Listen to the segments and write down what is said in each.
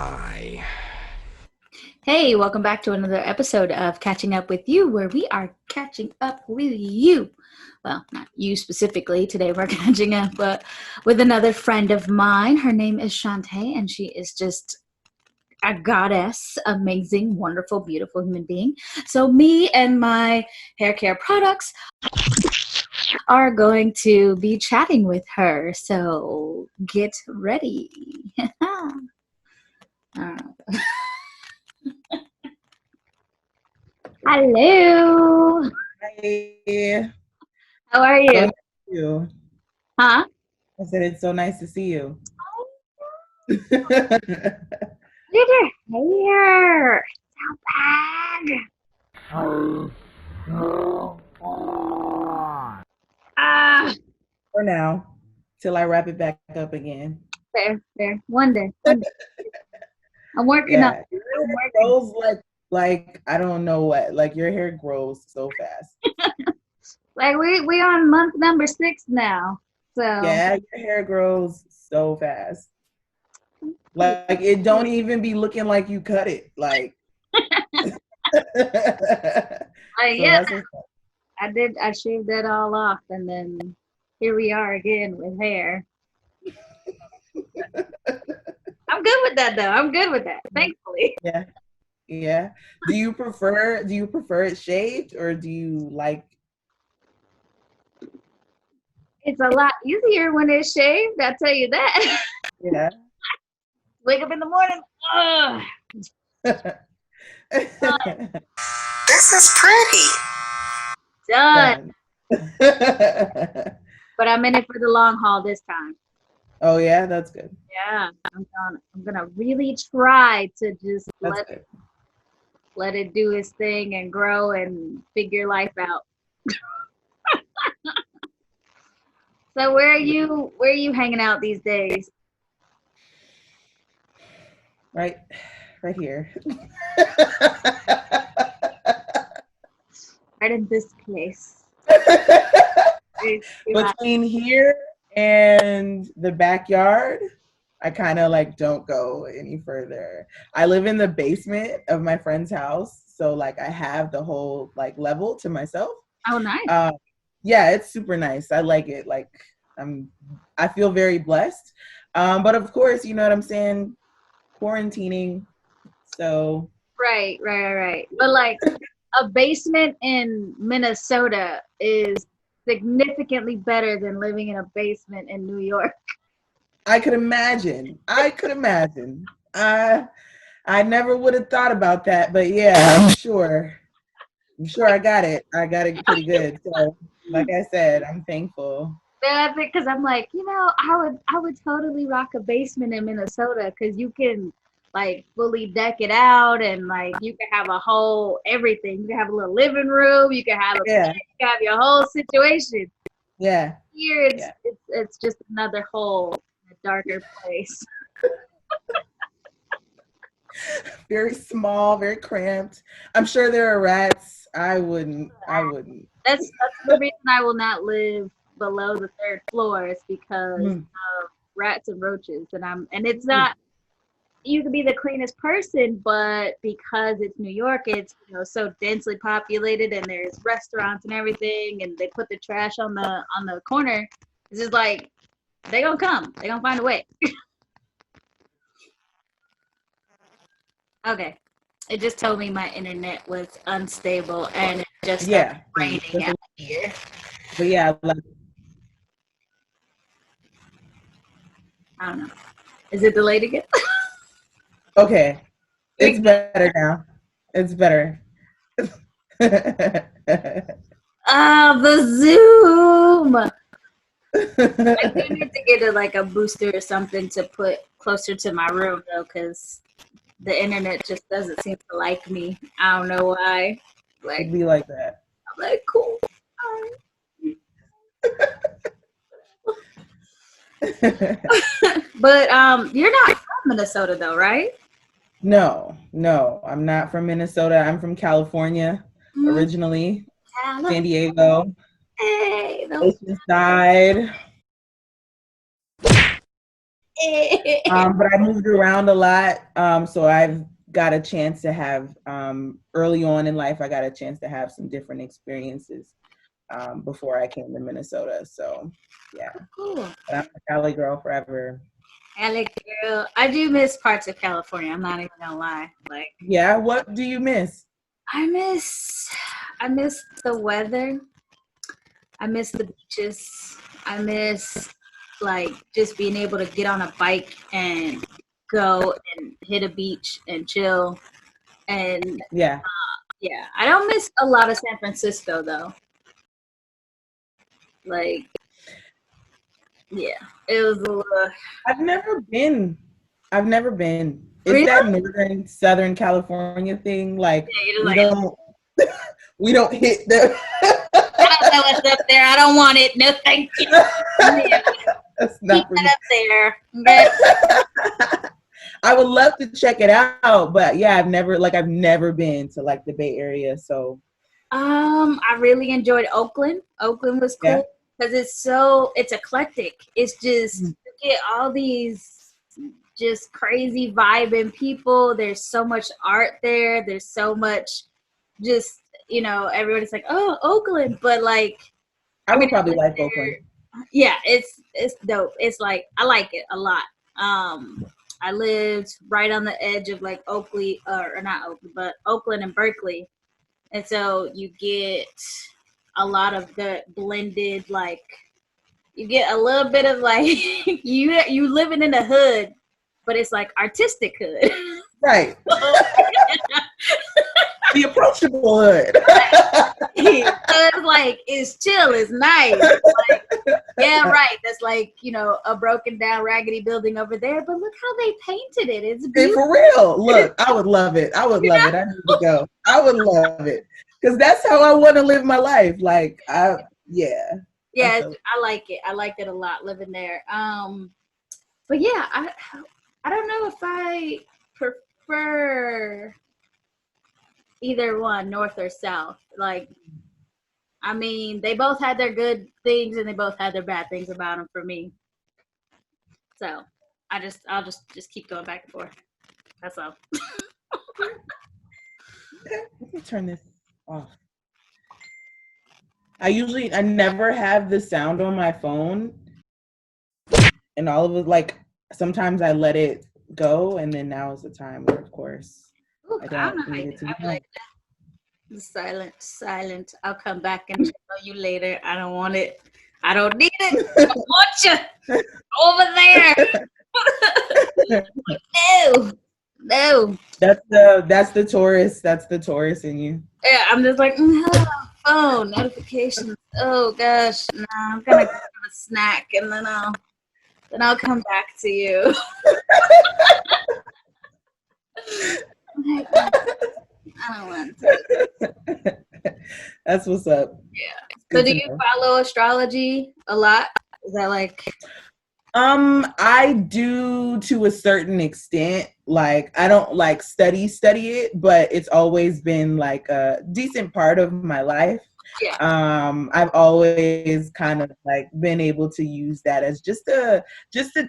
Hi. Hey, welcome back to another episode of Catching Up with You, where we are catching up with you. Well, not you specifically. Today we're catching up with another friend of mine. Her name is Shaunte, and she is just a goddess, amazing, wonderful, beautiful human being. So me and my hair care products are going to be chatting with her. So get ready. Hello. Hi. How are So you? nice to see you. Huh? I said it's so nice to see you. Look at her hair. So bad. Ah, For now, till I wrap it back up again. fair. One day. I'm working on Yeah, it. your I'm hair working. grows like I don't know what. Like your hair grows so fast. Like we on month number 6 now. So Yeah, your hair grows so fast. Like it don't even be looking like you cut it. Like. So yeah, that's what's up. I shaved that all off, and then here we are again with hair. I'm good with that though. I'm good with that, thankfully. Yeah, yeah. Do you prefer it shaved or do you like? It's a lot easier when it's shaved, I'll tell you that. Yeah. Wake up in the morning, ugh, This is pretty. done. Done. But I'm in it for the long haul this time. Oh yeah, that's good. Yeah, I'm gonna really try to just That's good. let it do its thing and grow and figure life out. So where are you hanging out these days? Right here. Right in this place. Between here and the backyard, I kind of like don't go any further. I live in the basement of my friend's house, so like I have the whole like level to myself. Oh, nice. Yeah, it's super nice. I like it. Like I feel very blessed. But of course, you know what I'm saying, quarantining. So Right. But like a basement in Minnesota is significantly better than living in a basement in New York. I could imagine. I never would have thought about that, but yeah, I'm sure I got it. I got it pretty good. So, like I said, I'm thankful. That's it, because I'm like, I would totally rock a basement in Minnesota because you can like fully deck it out and like you can have a whole everything. You can have a little living room, you can have a Yeah, pet, you can have your whole situation. yeah, Here yeah. it's just another hole in a darker place. Very small, very cramped. I'm sure there are rats. I wouldn't. That's the reason I will not live below the 3rd floor is because Mm, of rats and roaches and it's mm. not. You could be the cleanest person, but because it's New York, it's so densely populated, and there's restaurants and everything, and they put the trash on the corner. It's just like they gonna come, they gonna find a way. Okay, it just told me my internet was unstable, and it just started Yeah, raining out here. but yeah, like, I don't know. Is it delayed again? okay, it's better now. It's better. The Zoom. I do need to get a booster or something to put closer to my room though, because the internet just doesn't seem to like me. I don't know why. It'd Like be like that. I'm like cool. But you're not from Minnesota though, right? No, I'm not from Minnesota. I'm from California Mm, originally, San California. But I moved around a lot. So I've got a chance to have, early on in life, I got a chance to have some different experiences before I came to Minnesota. So yeah, Cool. but I'm a Cali girl forever. Cali girl. I do miss parts of California. I'm not even gonna lie. Like, Yeah, what do you miss? I miss the weather. I miss the beaches. I miss like just being able to get on a bike and go and hit a beach and chill. And Yeah. yeah, I don't miss a lot of San Francisco though. Like, yeah, it was a little. I've never been. It's Really? that northern Southern California thing. Like Yeah, you're we like, don't we don't hit the I don't know what's up there. I don't want it. No, thank you. Yeah, that's keep not for me. that up there. Okay? I would love to check it out, but yeah, I've never been to like the Bay Area. So I really enjoyed Oakland. Oakland was yeah. cool because it's eclectic. It's just you get all these just crazy vibing people. There's so much art there. There's so much just everybody's like, oh, Oakland, but like I would probably like Oakland. yeah, it's dope. It's like I like it a lot. I lived right on the edge of like Oakley, or not Oakley, but Oakland and Berkeley, and so you get a lot of the blended, like you get a little bit of like you living in the hood, but it's like artistic hood. Right. The approachable hood. It's like it's chill, it's nice. Like, yeah, right. That's like a broken down, raggedy building over there, but look how they painted it. It's beautiful. For real. Look, I would love it. I would love it. I need to go. I would love it because that's how I want to live my life. Like, yeah. Yeah, I like it. I liked it a lot living there. But yeah, I don't know if I prefer either one, north or south. Like, I mean, they both had their good things and they both had their bad things about them for me. So I'll just keep going back and forth. That's all. Okay, let me turn this off. I never have the sound on my phone, and all of it, like sometimes I let it go, and then now is the time where, of course, Ooh, I don't know don't how need you it to do be it. Like silent. I'll come back and show you later. I don't want it. I don't need it. I don't want you over there. No. That's the Taurus. That's the Taurus in you. Yeah, I'm just like, phone notifications. Oh gosh, no, I'm gonna have a snack and then I'll come back to you. I don't want to. That's what's up. Yeah. So do you follow astrology a lot? Is that like? I do to a certain extent. Like I don't like study it, but it's always been like a decent part of my life. Yeah. I've always kind of like been able to use that as just a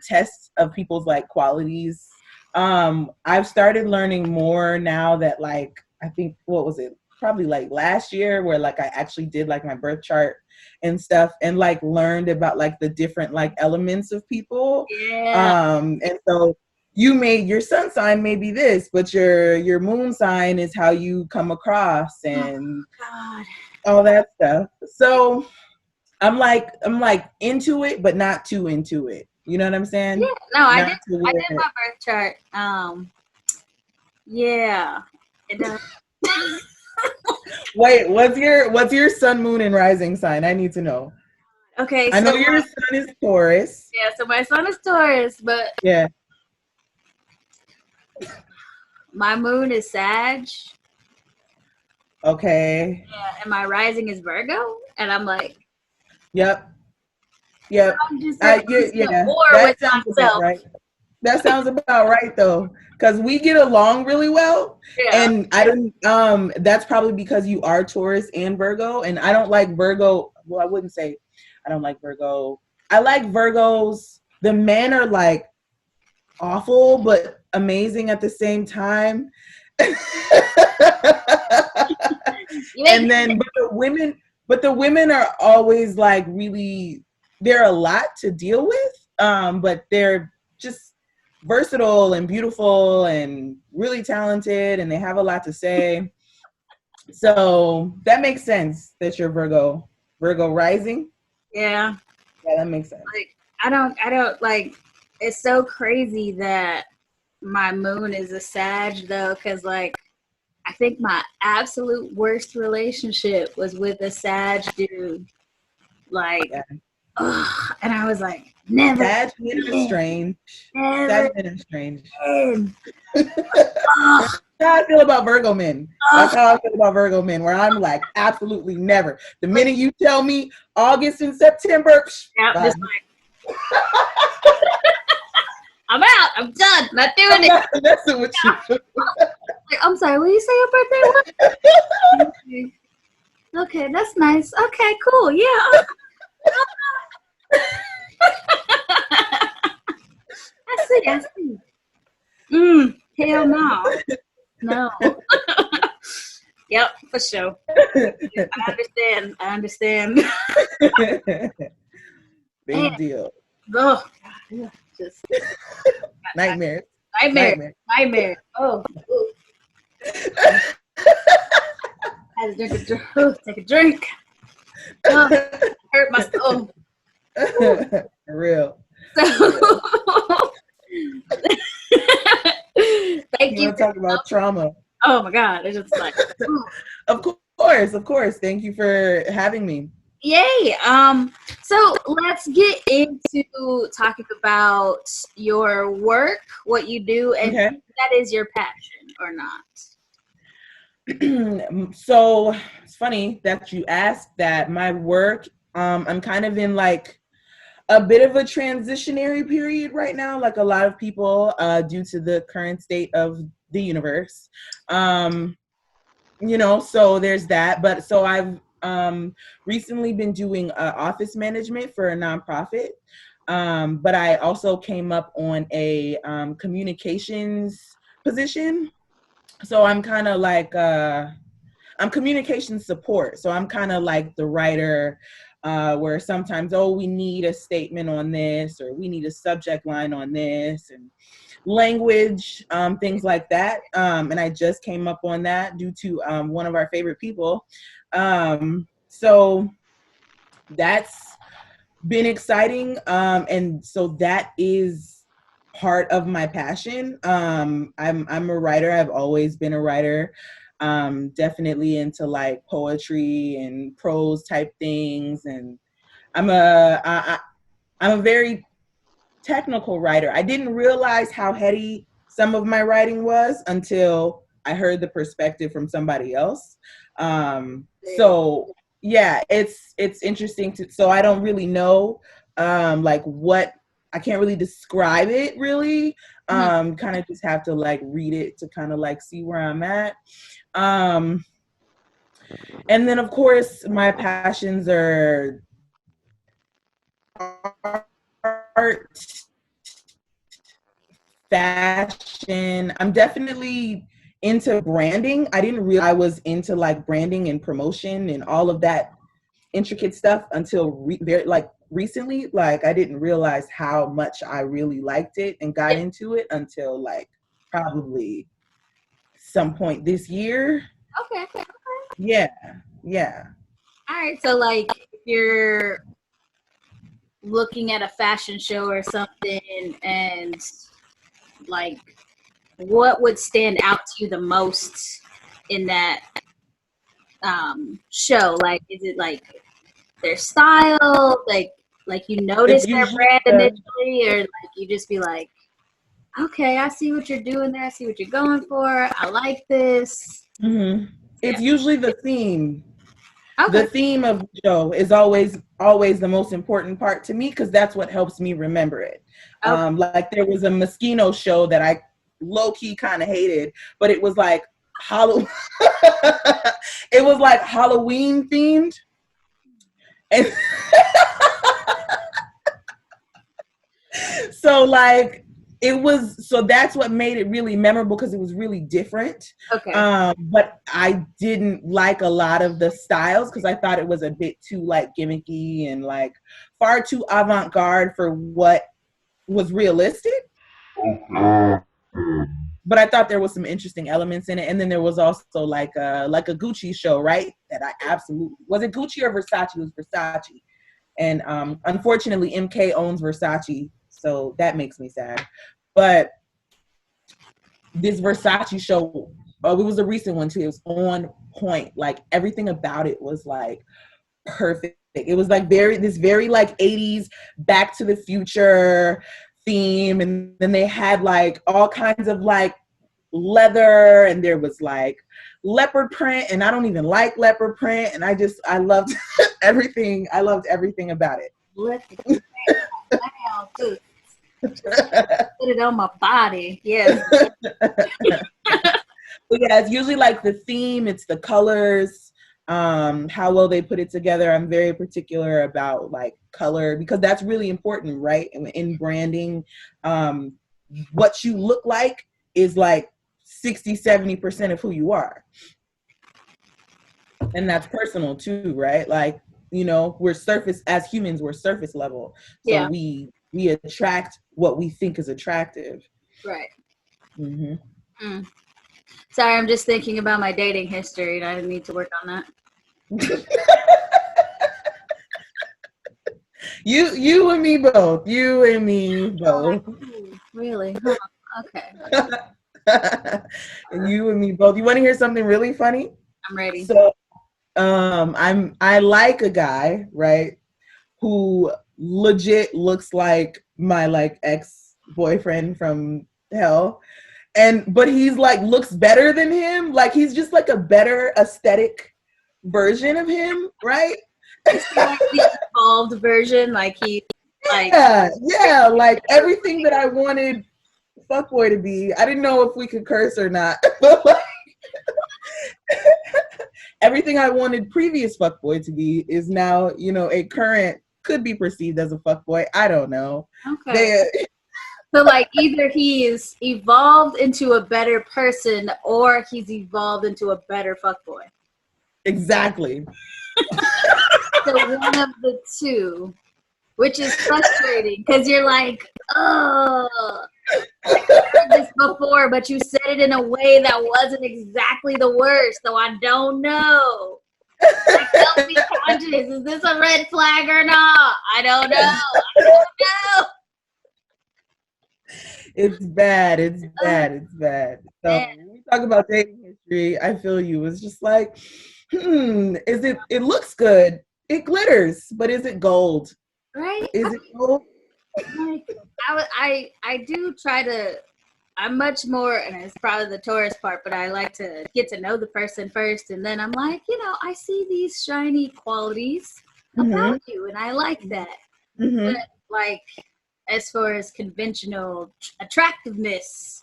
test of people's like qualities. I've started learning more now that like I think what was it? Probably like last year where like I actually did like my birth chart and stuff and like learned about like the different like elements of people. Yeah. And so your sun sign may be this, but your moon sign is how you come across and all that stuff. So I'm like into it, but not too into it. You know what I'm saying? Yeah. No, I Not did my birth chart. Yeah. It does. Wait, what's your sun, moon, and rising sign? I need to know. Okay, I know your sun is Taurus. Yeah, so my sun is Taurus, but yeah, my moon is Sag. Okay. Yeah, and my rising is Virgo, and I'm like, Yep. I'm just like, yeah. That sounds about right. That sounds about right though, because we get along really well. Yeah. And I don't. That's probably because you are Taurus and Virgo, and I don't like Virgo. Well, I wouldn't say I don't like Virgo. I like Virgos. The men are like awful but amazing at the same time. And then but the women are always like really, they're a lot to deal with, but they're just versatile and beautiful and really talented, and they have a lot to say. So that makes sense that you're Virgo rising. Yeah. Yeah, that makes sense. Like I don't like, it's so crazy that my moon is a Sag though, because like I think my absolute worst relationship was with a Sag dude. Like, Yeah. ugh, and I was like, never. Sag men are strange. Never. Sag men are strange. Ugh, That's how I feel about Virgo men. That's how I feel about Virgo men, where I'm like, absolutely never. The minute you tell me August and September, yeah, bye. just like, I'm out. I'm done. Not doing it. I'm not messing with you. Like, I'm sorry. What did you say your birthday was? Okay, that's nice. Okay, cool. Yeah. I see. Hell no. No. Yep, for sure. I understand. Big Man. deal. Ugh. Just Nightmares. Nightmare. Oh. Had to take a drink. Oh, hurt my soul. For real. So, thank you. Want to talk about trauma? Oh my God. It's just like, Of course. Thank you for having me. yay. So let's get into talking about your work, what you do, and Okay. if that is your passion or not. So it's funny that you asked that. My work, I'm kind of in like a bit of a transitionary period right now, like a lot of people, due to the current state of the universe. So there's that. But so I've recently been doing office management for a nonprofit. But I also came up on a communications position. So I'm kind of like, I'm communication support. So I'm kind of like the writer, where sometimes, we need a statement on this, or we need a subject line on this, and language, things like that. And I just came up on that due to one of our favorite people. So that's been exciting. And so that is part of my passion. I'm a writer. I've always been a writer. Definitely into like poetry and prose type things. And I'm a very technical writer. I didn't realize how heady some of my writing was until I heard the perspective from somebody else. So yeah, it's interesting so I don't really know, like what, I can't really describe it really. Kind of just have to like read it to kind of like see where I'm at. And then of course my passions are art, fashion. I'm definitely into branding. I didn't realize I was into like branding and promotion and all of that intricate stuff until recently. Like I didn't realize how much I really liked it and got into it until like probably some point this year. Okay. Yeah. All right. So like, if you're looking at a fashion show or something, and like, what would stand out to you the most in that show? Like, is it like their style, like you notice their brand initially, or like you just be like, okay, I see what you're doing there, I see what you're going for, I like this. Mm-hmm. It's usually the theme. Okay. The theme of the show is always the most important part to me, because that's what helps me remember it. Okay. Like there was a Moschino show that I low-key kind of hated, but it was like Halloween. It was like Halloween themed. And so like it was, so that's what made it really memorable, because it was really different. Okay. But I didn't like a lot of the styles because I thought it was a bit too like gimmicky and like far too avant-garde for what was realistic. But I thought there was some interesting elements in it. And then there was also like a Gucci show, right? That I absolutely, was it Gucci or Versace? It was Versace. And unfortunately, MK owns Versace, so that makes me sad. But this Versace show, it was a recent one too. It was on point. Like everything about it was like perfect. It was like very like 80s Back to the Future theme. And then they had like all kinds of like leather, and there was like leopard print, and I don't even like leopard print, and I loved everything. I loved everything about it. Put it on my body. Yeah. But yeah, it's usually like the theme, it's the colors, how well they put it together. I'm very particular about like color because that's really important, right? In branding, what you look like is like 60-70% of who you are. And that's personal too, right? Like, you know, we're surface, as humans, we're surface level. So yeah. we attract what we think is attractive. Right. Mm-hmm. Mm. Sorry, I'm just thinking about my dating history and I need to work on that. You and me both. You and me both. Oh, really? Huh. Okay. You and me both. You want to hear something really funny? I'm ready. So, I like a guy, right, who legit looks like my like ex-boyfriend from hell, but he's like looks better than him. Like he's just like a better aesthetic version of him, right? Like the evolved version, like he, like yeah, like everything that I wanted fuckboy to be. I didn't know if we could curse or not, but like everything I wanted previous fuckboy to be is now, you know, a current, could be perceived as a fuckboy. I don't know. Okay. So like either he is evolved into a better person or he's evolved into a better fuckboy. Exactly. So one of the two, which is frustrating because you're like, oh, I've heard this before, but you said it in a way that wasn't exactly the worst, so I don't know. Like, help me conscious. Is this a red flag or not? I don't know. It's bad. It's bad. So when we talk about dating history, I feel you. It's just like, it looks good. It glitters, but is it gold? Right? Is it gold? Like, I do try to, I'm much more, and it's probably the Taurus part, but I like to get to know the person first, and then I'm like, you know, I see these shiny qualities about you, and I like that. But like, as far as conventional attractiveness,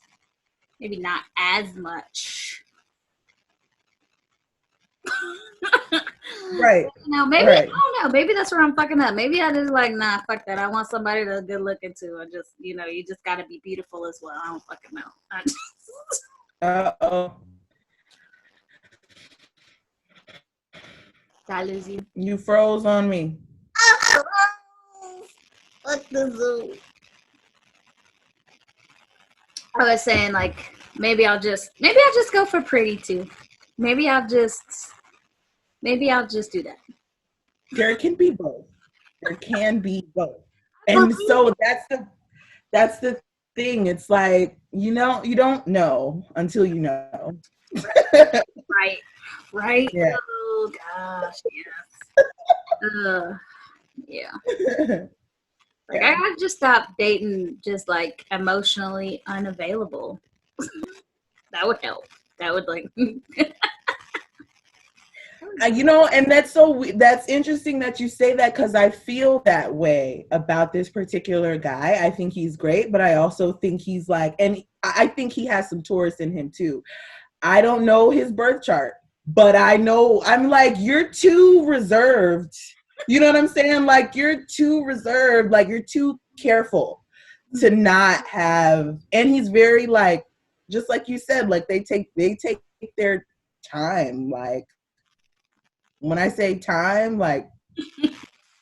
maybe not as much. Right. You know, maybe right. I don't know. Maybe that's where I'm fucking up. Maybe I just like, nah, fuck that. I want somebody that's good looking too. I just, you know, you just gotta be beautiful as well. I don't fucking know. Uh-oh. Did I lose you? You froze on me. Fuck the zoo. I was saying like maybe I'll just go for pretty too. Maybe I'll just do that. There can be both. And so that's the thing. It's like, you know, you don't know until you know. Right. Yeah. Oh gosh, yes. Yeah. Like I have just stopped dating just like emotionally unavailable. That would help. That would like You know, and that's interesting that you say that, because I feel that way about this particular guy. I think he's great, but I also think he's like, and I think he has some Taurus in him too. I don't know his birth chart, but I know, I'm like, you're too reserved. You know what I'm saying? Like, you're too reserved. Like, you're too careful. to not have, and he's very like, just like you said, like they take their time. Like when I say time, like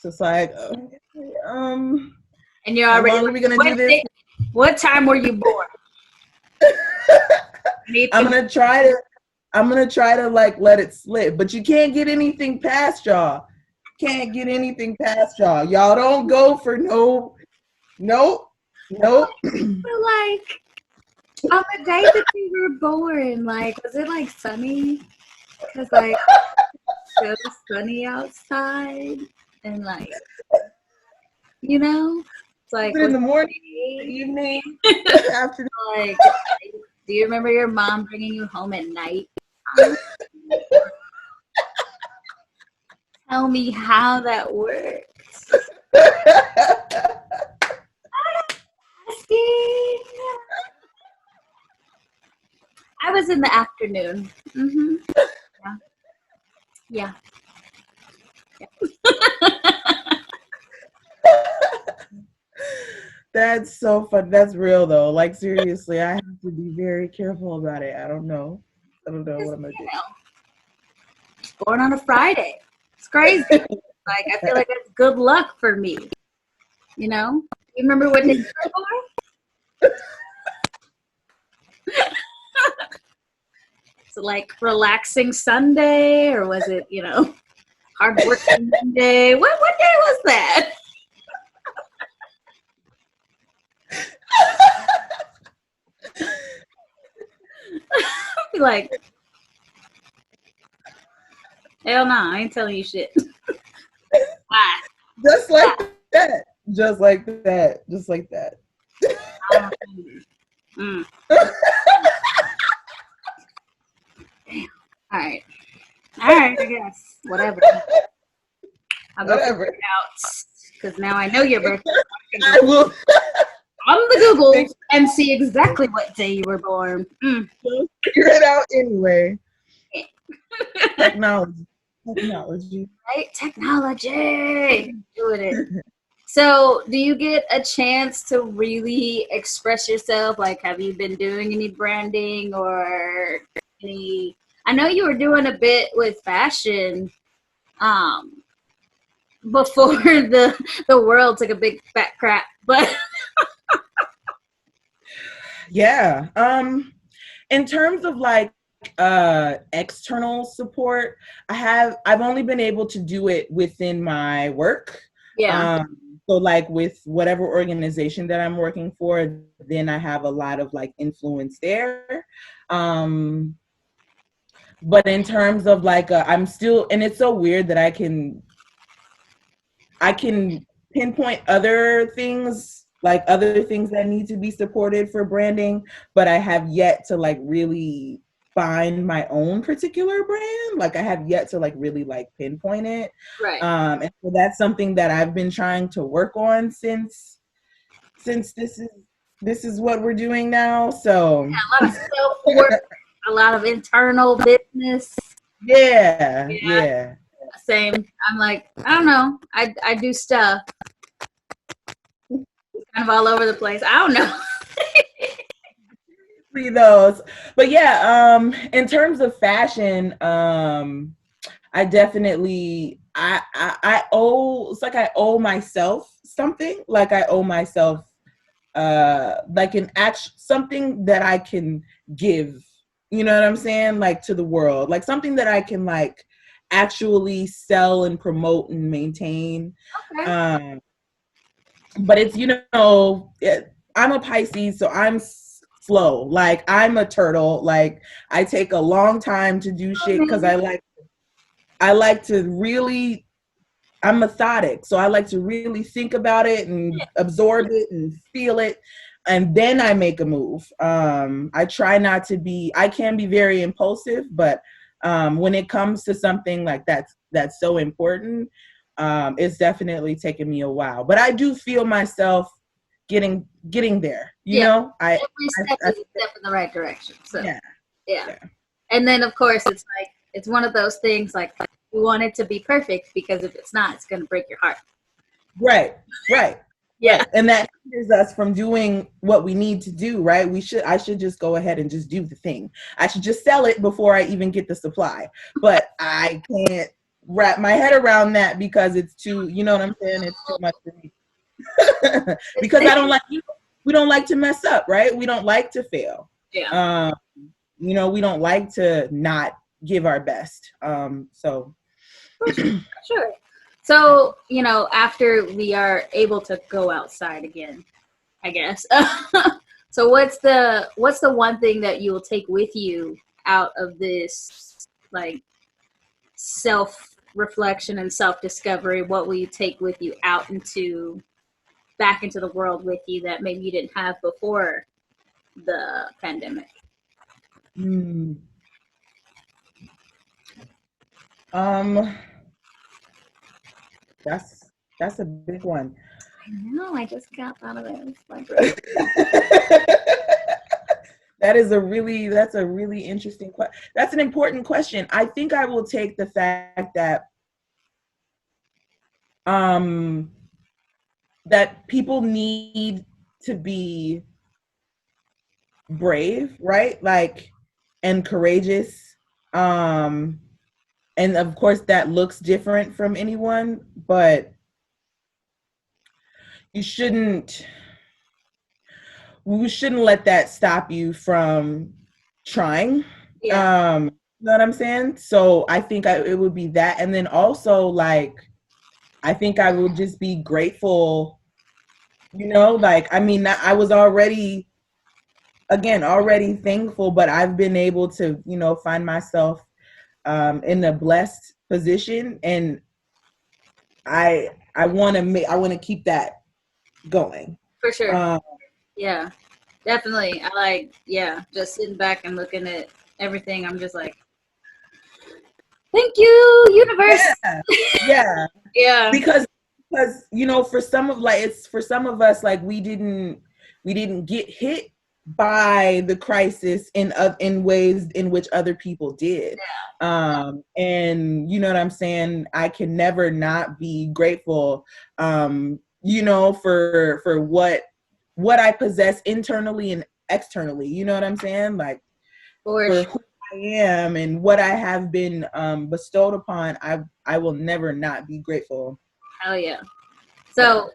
just like And you're how already long are we gonna do this? What time were you born? I'm gonna try to like let it slip, but you can't get anything past y'all. Can't get anything past y'all. Y'all don't go for nope. But like on the day that you were born, like was it like sunny? Because like it was sunny outside, and like it's like In the morning, it evening, afternoon. like, do you remember your mom bringing you home at night? Tell me how that works. I was in the afternoon. Mm-hmm. Yeah. That's so fun. That's real though. Like seriously, I have to be very careful about it. I don't know what I'm gonna do. Born on a Friday. It's crazy. Like I feel like that's good luck for me. You remember what day you were born? Is it like relaxing Sunday, or was it hardworking Monday? What day was that? I'd be like, hell no, I ain't telling you shit. Why? Just like that. Just like that. Just like that. Damn. All right, I guess. Whatever. I'll go figure it out, because now I know your birthday. I will. On the Google and see exactly what day you were born. Figure it out anyway. Technology. Right? Technology. Doing it. So, do you get a chance to really express yourself? Like, have you been doing any branding or any? I know you were doing a bit with fashion before the world took a big fat crap, but yeah. In terms of like external support, I've only been able to do it within my work. yeah. So like with whatever organization that I'm working for, then I have a lot of like influence there. But in terms of like I'm still, and it's so weird that I can pinpoint other things that need to be supported for branding, but I have yet to like really find my own particular brand. Like I have yet to like really like pinpoint it. Right. And so that's something that I've been trying to work on since this is what we're doing now. So yeah, a lot of self-work, a lot of internal business. Yeah. Same. I'm like, I don't know. I do stuff kind of all over the place. I don't know. Those, but yeah, in terms of fashion, I definitely I owe, it's like I owe myself something. Like I owe myself like an act, something that I can give, you know what I'm saying, like to the world, like something that I can like actually sell and promote and maintain. Okay. But it's I'm a Pisces, so I'm slow. Like I'm a turtle. Like I take a long time to do shit because I like to really, I'm methodic. So I like to really think about it and absorb it and feel it. And then I make a move. I try not to be, I can be very impulsive, but when it comes to something like that's so important, it's definitely taken me a while. But I do feel myself getting there. You know, every step is a step in the right direction. So yeah. And then of course it's like, it's one of those things like you want it to be perfect, because if it's not, it's going to break your heart. Right. Yeah. And that hinders us from doing what we need to do, right? I should just go ahead and just do the thing. I should just sell it before I even get the supply. But I can't wrap my head around that because it's too, you know what I'm saying? It's too much for me. Because I don't like, we don't like to mess up, right? We don't like to fail. Yeah. We don't like to not give our best. So Sure. So, after we are able to go outside again, I guess. So what's the one thing that you will take with you out of this, like, self-reflection and self-discovery? What will you take with you back into the world with you that maybe you didn't have before the pandemic? That's a big one. I know, I just got out of it. That's a really interesting question. That's an important question. I think I will take the fact that that people need to be brave, right? Like, and courageous. And of course that looks different from anyone, but we shouldn't let that stop you from trying. Yeah. You know what I'm saying? So I think it would be that. And then also, like, I think I will just be grateful, like, I mean, I was already thankful, but I've been able to, find myself in a blessed position. And I want to keep that going. For sure. Yeah, definitely. Just sitting back and looking at everything. I'm just like, thank you, universe. Yeah. Yeah. Because for some of us, like, we didn't get hit by the crisis in ways in which other people did. And you know what I'm saying? I can never not be grateful, for what I possess internally and externally. You know what I'm saying? Like, for who I am and what I have been bestowed upon, I will never not be grateful. Hell yeah. So,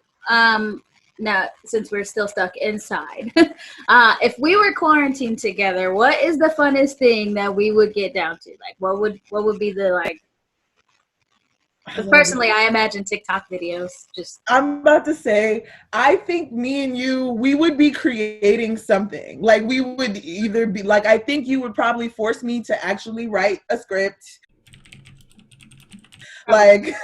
now, since we're still stuck inside, if we were quarantined together, what is the funnest thing that we would get down to? Like, what would be the, like? Because personally, I imagine TikTok videos. I'm about to say, I think me and you, we would be creating something. Like, we would either be like, I think you would probably force me to actually write a script. Like,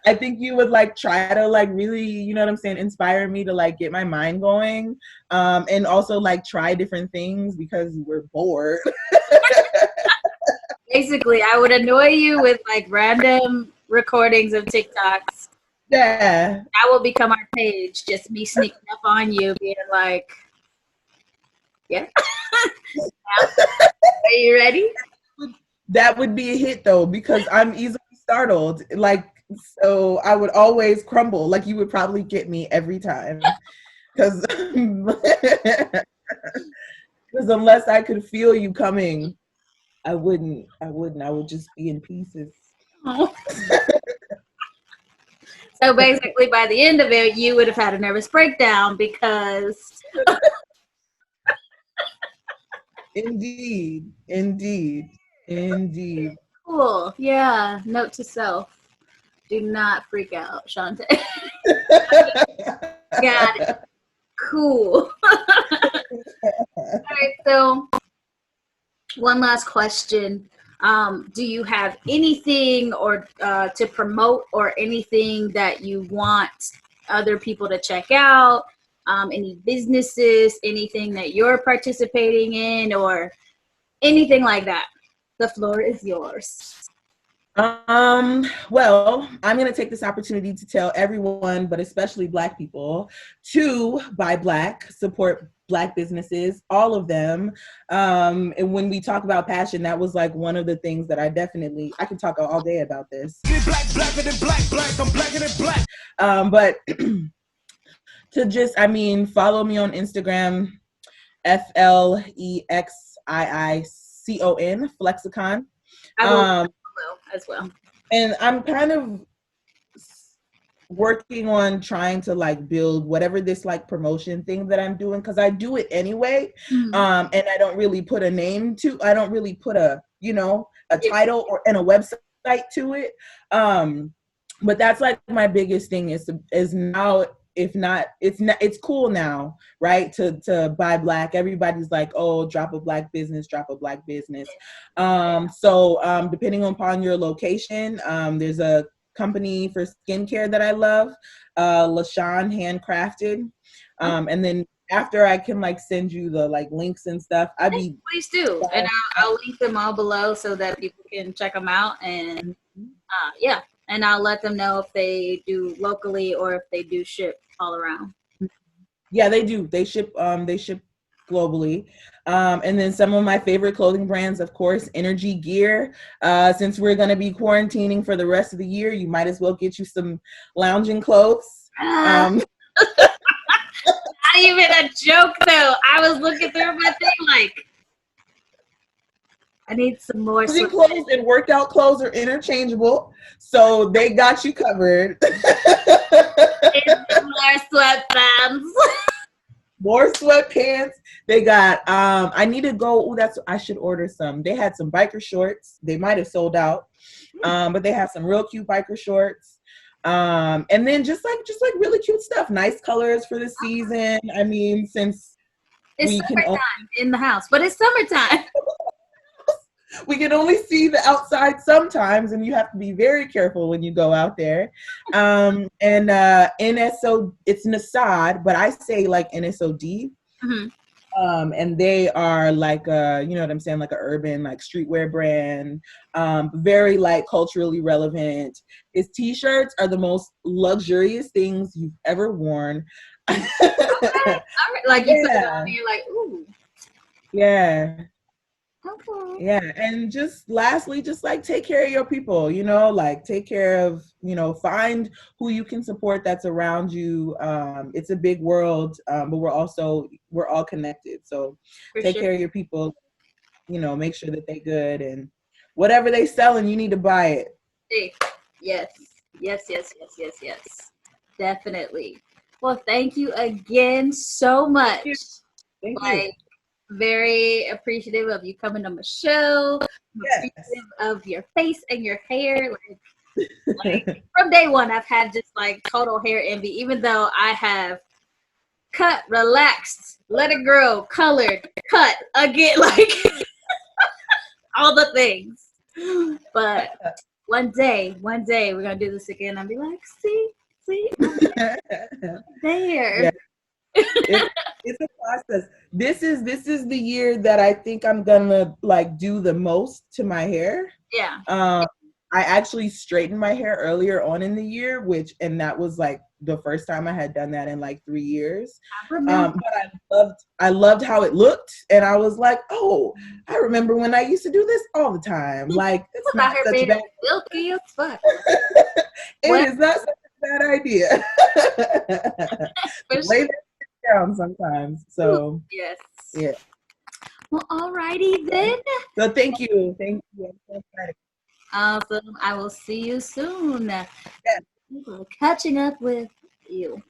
I think you would, like, try to, like, really, you know what I'm saying, inspire me to, like, get my mind going, and also, like, try different things because we're bored. Basically, I would annoy you with, like, random recordings of TikToks. Yeah. That will become our page. Just me sneaking up on you, being like, yeah. Are you ready? That would be a hit, though, because I'm easily startled. Like, so I would always crumble. Like, you would probably get me every time. Because unless I could feel you coming, I wouldn't. I would just be in pieces. Oh. So basically, by the end of it, you would have had a nervous breakdown because... Indeed. Cool. Yeah. Note to self. Do not freak out, Shaunte. Got it. Cool. All right, so one last question. Do you have anything or to promote, or anything that you want other people to check out? Any businesses, anything that you're participating in, or anything like that? The floor is yours. Well, I'm going to take this opportunity to tell everyone, but especially Black people, to buy Black, support Black businesses, all of them. And when we talk about passion, that was like one of the things that I can talk all day about this. Blacker than black, I'm blacker than black. But To just, I mean, follow me on Instagram, FLEXIICON, Flexicon. I will as well. And I'm kind of working on trying to like build whatever this like promotion thing that I'm doing, because I do it anyway. And I don't really put a name to, I don't really put a, you know, a title or and a website to it. But that's like my biggest thing is now, if not, it's cool now, right? To buy Black. Everybody's like, oh, drop a Black business. So depending upon your location, there's a company for skincare that I love, LaShawn Handcrafted. And then after I can like send you the like links and stuff, please do. And I'll link them all below so that people can check them out. And yeah, and I'll let them know if they do locally or if they do ship all around. Yeah, they do. They ship globally. And then some of my favorite clothing brands, of course, Energy Gear. Since we're going to be quarantining for the rest of the year, you might as well get you some lounging clothes. Not even a joke, though. I was looking through my thing like, I need some more. Lounging clothes and workout clothes are interchangeable, so they got you covered. More sweatpants. More sweatpants. They got I need to go. Oh, I should order some. They had some biker shorts. They might have sold out. But they have some real cute biker shorts. And then just like really cute stuff. Nice colors for the season. I mean, since it's summertime in the house, but it's summertime. We can only see the outside sometimes, and you have to be very careful when you go out there. And NSO, it's Nasad, but I say like NSOD. And they are like you know what I'm saying, like an urban like streetwear brand, very like culturally relevant. His t-shirts are the most luxurious things you've ever worn. All right. Like you put it on and you're like, ooh. Yeah. Okay. Yeah, and just lastly, just like take care of your people, you know, like take care of, you know, find who you can support that's around you. It's a big world, but we're all connected. So take care of your people, you know, make sure that they're good, and whatever they selling, you need to buy it. Hey, yes. Definitely. Well, thank you again so much. Thank you. Very appreciative of you coming on the show. Yes. Appreciative of your face and your hair. Like from day one, I've had just like total hair envy, even though I have cut, relaxed, let it grow, colored, cut again, like all the things. But one day we're gonna do this again. I'll be like, see, there. Yeah. It's a process. This is the year that I think I'm gonna like do the most to my hair. Yeah. I actually straightened my hair earlier on in the year, and that was like the first time I had done that in like 3 years. But I loved how it looked, and I was like, oh, I remember when I used to do this all the time. Like it's not such a bad silky as fuck. It is not such a bad idea. Lay that down sometimes. So yes. Yeah. Well, alrighty then. So thank you. I'm so excited. Awesome. I will see you soon. Yes. Catching up with you.